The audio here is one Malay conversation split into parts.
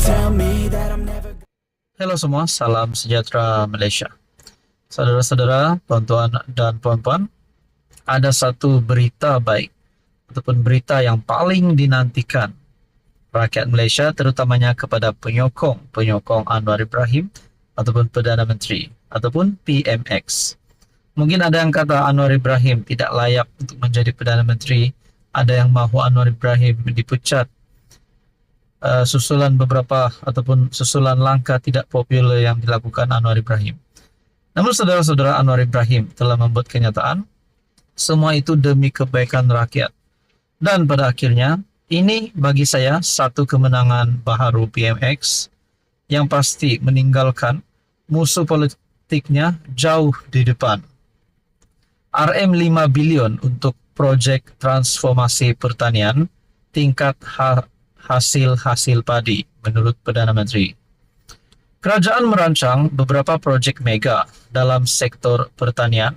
tell me that I'm never. Halo semua, salam sejahtera Malaysia. Saudara-saudara, tuan-tuan dan puan-puan, ada satu berita baik ataupun berita yang paling dinantikan rakyat Malaysia, terutamanya kepada penyokong Anwar Ibrahim ataupun Perdana Menteri ataupun PMX. Mungkin ada yang kata Anwar Ibrahim tidak layak untuk menjadi Perdana Menteri, ada yang mahu Anwar Ibrahim dipecat, susulan beberapa ataupun susulan langkah tidak popular yang dilakukan Anwar Ibrahim. Namun saudara-saudara, Anwar Ibrahim telah membuat kenyataan semua itu demi kebaikan rakyat. Dan pada akhirnya ini bagi saya satu kemenangan baharu PMX yang pasti meninggalkan musuh politiknya jauh di depan. RM5 bilion untuk projek transformasi pertanian tingkat hasil padi menurut Perdana Menteri. Kerajaan merancang beberapa projek mega dalam sektor pertanian,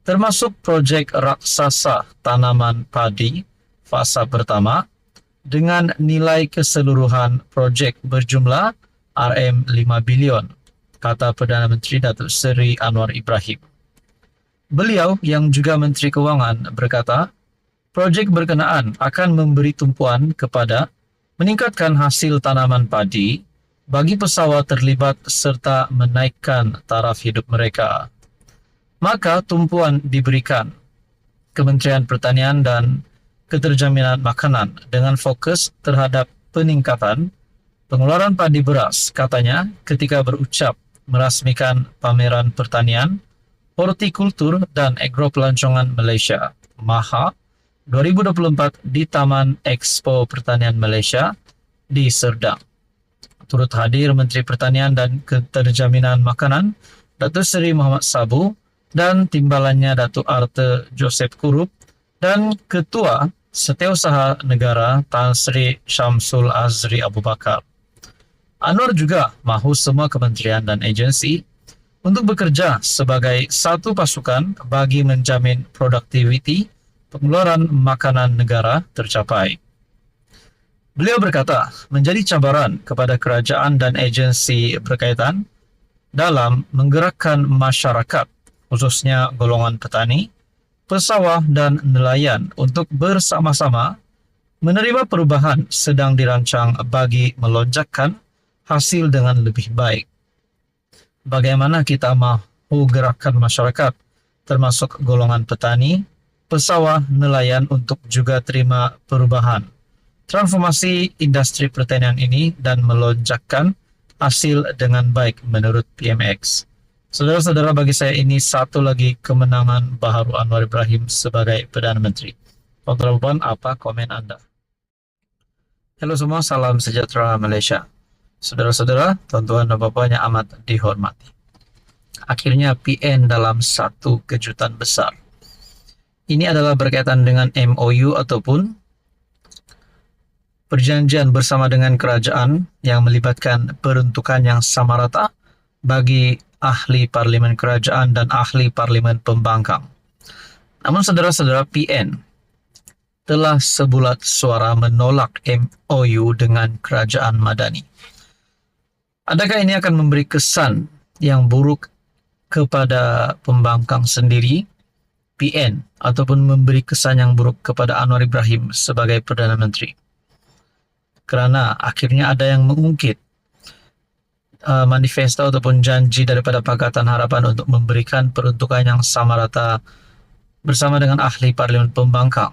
termasuk projek raksasa tanaman padi fasa pertama dengan nilai keseluruhan projek berjumlah RM5 bilion, kata Perdana Menteri Datuk Seri Anwar Ibrahim. Beliau yang juga Menteri Kewangan berkata, projek berkenaan akan memberi tumpuan kepada meningkatkan hasil tanaman padi bagi pesawat terlibat serta menaikkan taraf hidup mereka. Maka tumpuan diberikan Kementerian Pertanian dan Keterjaminan Makanan dengan fokus terhadap peningkatan pengeluaran padi beras, katanya ketika berucap merasmikan pameran pertanian, hortikultur dan agropelancongan Malaysia MAHA 2024 di Taman Expo Pertanian Malaysia di Serdang. Turut hadir Menteri Pertanian dan Keterjaminan Makanan Datuk Seri Muhammad Sabu dan timbalannya Datuk Arthur Joseph Kurup dan Ketua Setiausaha Negara Tan Sri Syamsul Azri Abu Bakar. Anwar juga mahu semua kementerian dan agensi untuk bekerja sebagai satu pasukan bagi menjamin produktiviti pengeluaran makanan negara tercapai. Beliau berkata, menjadi cabaran kepada kerajaan dan agensi berkaitan dalam menggerakkan masyarakat, khususnya golongan petani, pesawah dan nelayan untuk bersama-sama menerima perubahan sedang dirancang bagi melonjakkan hasil dengan lebih baik. Bagaimana kita mahu gerakan masyarakat, termasuk golongan petani, pesawah, nelayan untuk juga terima perubahan transformasi industri pertanian ini dan melonjakkan hasil dengan baik menurut PMX. Saudara-saudara, bagi saya ini satu lagi kemenangan baharu Anwar Ibrahim sebagai Perdana Menteri. Tuan-tuan, apa komen Anda? Halo semua, salam sejahtera Malaysia. Saudara-saudara, tuan-tuan dan puan yang amat dihormati. Akhirnya PN dalam satu kejutan besar. Ini adalah berkaitan dengan MOU ataupun perjanjian bersama dengan kerajaan yang melibatkan peruntukan yang sama rata bagi ahli parlimen kerajaan dan ahli parlimen pembangkang. Namun saudara-saudara, PN telah sebulat suara menolak MOU dengan kerajaan Madani. Adakah ini akan memberi kesan yang buruk kepada pembangkang sendiri, PN, ataupun memberi kesan yang buruk kepada Anwar Ibrahim sebagai Perdana Menteri? Kerana akhirnya ada yang mengungkit manifesto ataupun janji daripada Pakatan Harapan untuk memberikan peruntukan yang sama rata bersama dengan ahli parlimen pembangkang.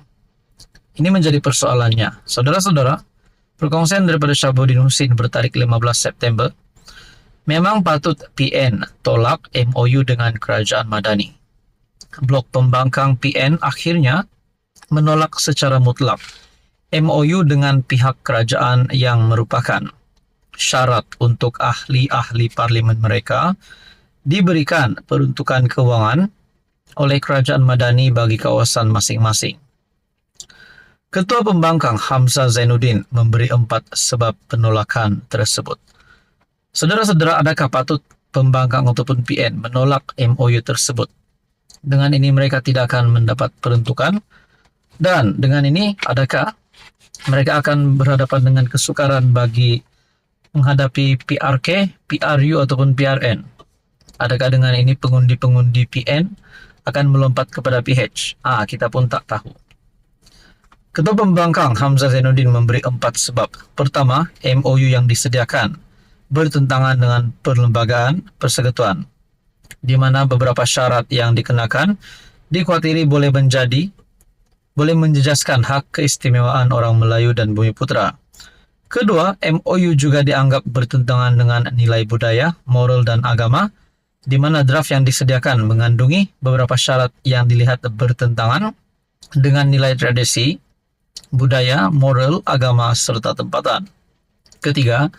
Ini menjadi persoalannya. Saudara-saudara, perkongsian daripada Syabuddin Husin bertarik 15 September, memang patut PN tolak MOU dengan kerajaan Madani. Blok pembangkang PN akhirnya menolak secara mutlak MOU dengan pihak kerajaan yang merupakan syarat untuk ahli-ahli parlimen mereka diberikan peruntukan kewangan oleh kerajaan Madani bagi kawasan masing-masing. Ketua Pembangkang Hamzah Zainuddin memberi 4 sebab penolakan tersebut. Saudara-saudara, adakah patut pembangkang ataupun PN menolak MOU tersebut? Dengan ini mereka tidak akan mendapat peruntukan, dan dengan ini adakah mereka akan berhadapan dengan kesukaran bagi menghadapi PRK, PRU ataupun PRN? Adakah dengan ini pengundi-pengundi PN akan melompat kepada PH? Kita pun tak tahu. Ketua Pembangkang Hamzah Zainuddin memberi 4 sebab. Pertama, MOU yang disediakan bertentangan dengan perlembagaan persekutuan, di mana beberapa syarat yang dikenakan dikhawatiri boleh menjejaskan hak keistimewaan orang Melayu dan Bumiputra. Kedua, MOU juga dianggap bertentangan dengan nilai budaya, moral dan agama, di mana draft yang disediakan mengandungi beberapa syarat yang dilihat bertentangan dengan nilai tradisi, budaya, moral, agama, serta tempatan. Ketiga,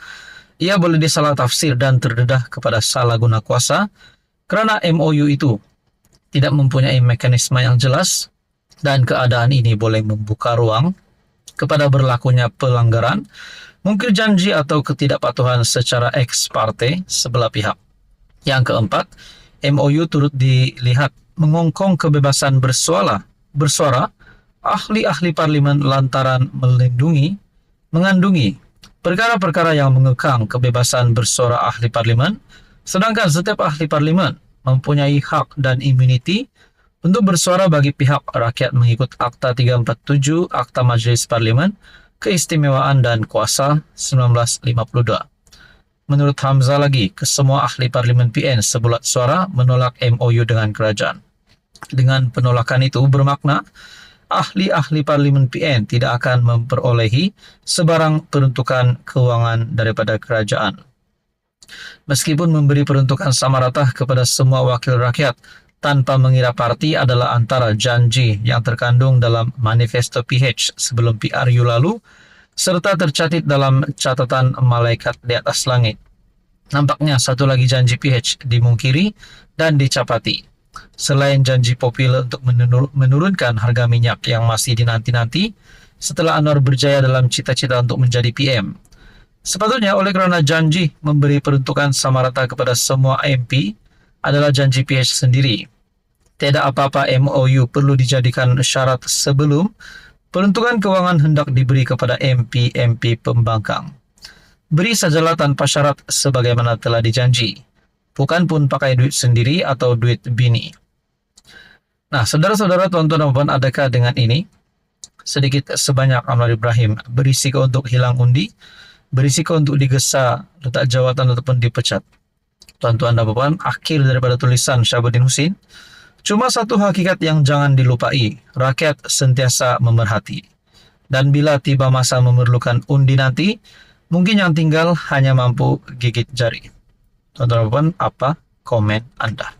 ia boleh disalah tafsir dan terdedah kepada salah guna kuasa kerana MOU itu tidak mempunyai mekanisme yang jelas dan keadaan ini boleh membuka ruang kepada berlakunya pelanggaran, mungkir janji atau ketidakpatuhan secara ex parte sebelah pihak. Yang keempat, MOU turut dilihat mengongkong kebebasan bersuara ahli-ahli parlimen lantaran mengandungi perkara-perkara yang mengekang kebebasan bersuara ahli parlimen, sedangkan setiap ahli parlimen mempunyai hak dan imuniti untuk bersuara bagi pihak rakyat mengikut Akta 347 Akta Majlis Parlimen, Keistimewaan dan Kuasa 1952. Menurut Hamzah lagi, kesemua ahli parlimen PN sebulat suara menolak MOU dengan kerajaan. Dengan penolakan itu bermakna ahli-ahli parlimen PN tidak akan memperolehi sebarang peruntukan keuangan daripada kerajaan. Meskipun memberi peruntukan sama rata kepada semua wakil rakyat tanpa mengira parti adalah antara janji yang terkandung dalam manifesto PH sebelum PRU lalu, serta tercatat dalam catatan malaikat di atas langit. Nampaknya satu lagi janji PH dimungkiri dan dicapati. Selain janji popular untuk menurunkan harga minyak yang masih dinanti-nanti setelah Anwar berjaya dalam cita-cita untuk menjadi PM. Sepatutnya oleh kerana janji memberi peruntukan sama rata kepada semua MP adalah janji PH sendiri. Tidak apa-apa MOU perlu dijadikan syarat sebelum peruntukan kewangan hendak diberi kepada MP-MP pembangkang. Beri sajalah tanpa syarat sebagaimana telah dijanji. Bukan pun pakai duit sendiri atau duit bini. Nah, saudara-saudara, tuan-tuan dan puan, adakah dengan ini sedikit sebanyak Anwar Ibrahim berisiko untuk hilang undi, berisiko untuk digesa letak jawatan ataupun dipecat? Tuan-tuan dan puan, akhir daripada tulisan Syahabuddin Husin, cuma satu hakikat yang jangan dilupai, rakyat sentiasa memerhati. Dan bila tiba masa memerlukan undi nanti, mungkin yang tinggal hanya mampu gigit jari. Tuan-tuan dan puan, apa komen Anda?